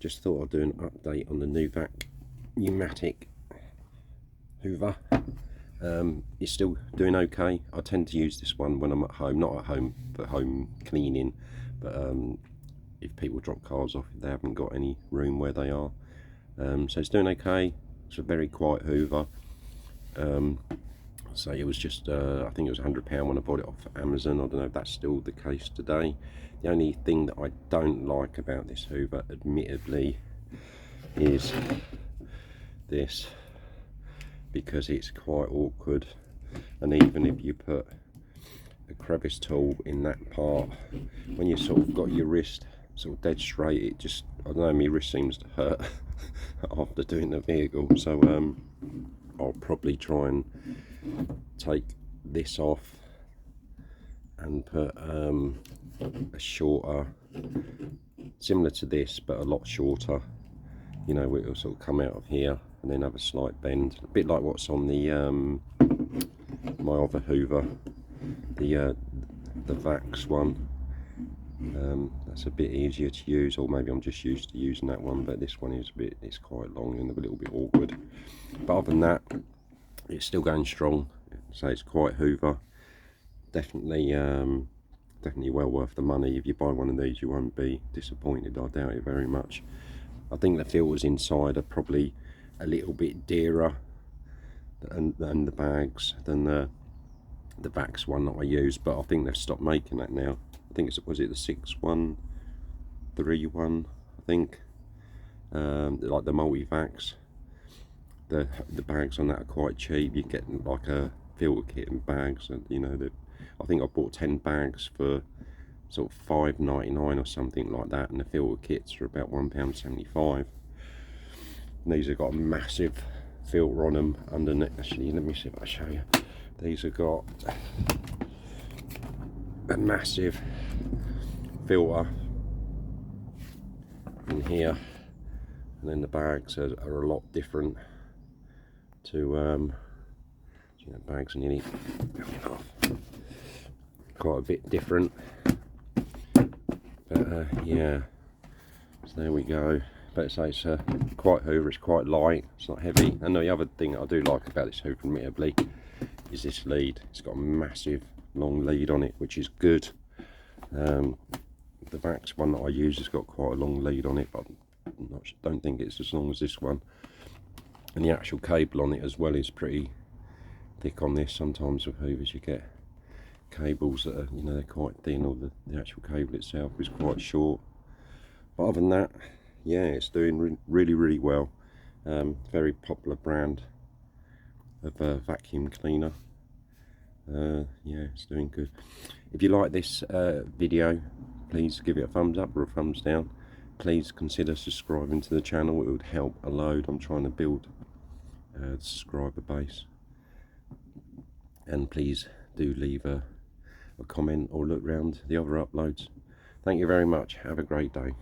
just thought I'd do an update on the Nuvac Numatic Hoover. It's still doing okay. I tend to use this one when I'm at home, not at home for home cleaning, but if people drop cars off, if they haven't got any room where they are. So it's doing okay. It's a very quiet Hoover. So it was just, I think it was £100 when I bought it off Amazon. I don't know if that's still the case today. The only thing that I don't like about this Hoover, admittedly, is this, because it's quite awkward, and even if you put a crevice tool in that part, when you sort of got your wrist sort of dead straight, it just, I don't know, my wrist seems to hurt after doing the vehicle. So I'll probably try and take this off and put a shorter, similar to this but a lot shorter, you know, it'll sort of come out of here and then have a slight bend, a bit like what's on the my other Hoover, the Vax one. That's a bit easier to use, or maybe I'm just used to using that one, but this one is a bit, it's quite long and a little bit awkward. But other than that, it's still going strong. So it's quite Hoover. Definitely definitely well worth the money. If you buy one of these, you won't be disappointed. I doubt it very much. I think the filters inside are probably a little bit dearer than the bags, than the Vax one that I use, but I think they've stopped making that now. I think was it the 6131, I think, like the multi-Vax. The bags on that are quite cheap. You get like a filter kit and bags, and you know, I think I bought 10 bags for sort of £5.99 or something like that, and the filter kits are about £1.75. And these have got a massive filter on them underneath. Actually, let me see if I show you. These have got a massive filter in here, and then the bags are a lot different to you know, bags are nearly quite a bit different, but yeah, so there we go. But so it's quite Hoover, it's quite light, it's not heavy. And the other thing that I do like about this Hoover, admittedly, is this lead. It's got a massive long lead on it, which is good. The Vax one that I use has got quite a long lead on it, but I don't think it's as long as this one. And the actual cable on it as well is pretty thick on this. Sometimes with Hoovers you get cables that are, you know, they're quite thin, or the actual cable itself is quite short. But other than that, yeah, it's doing really well. Very popular brand of vacuum cleaner. Yeah, it's doing good. If you like this video, please give it a thumbs up or a thumbs down. Please consider subscribing to the channel. It would help a load. I'm trying to build the subscriber base. And please do leave a comment or look round the other uploads. Thank you very much. Have a great day.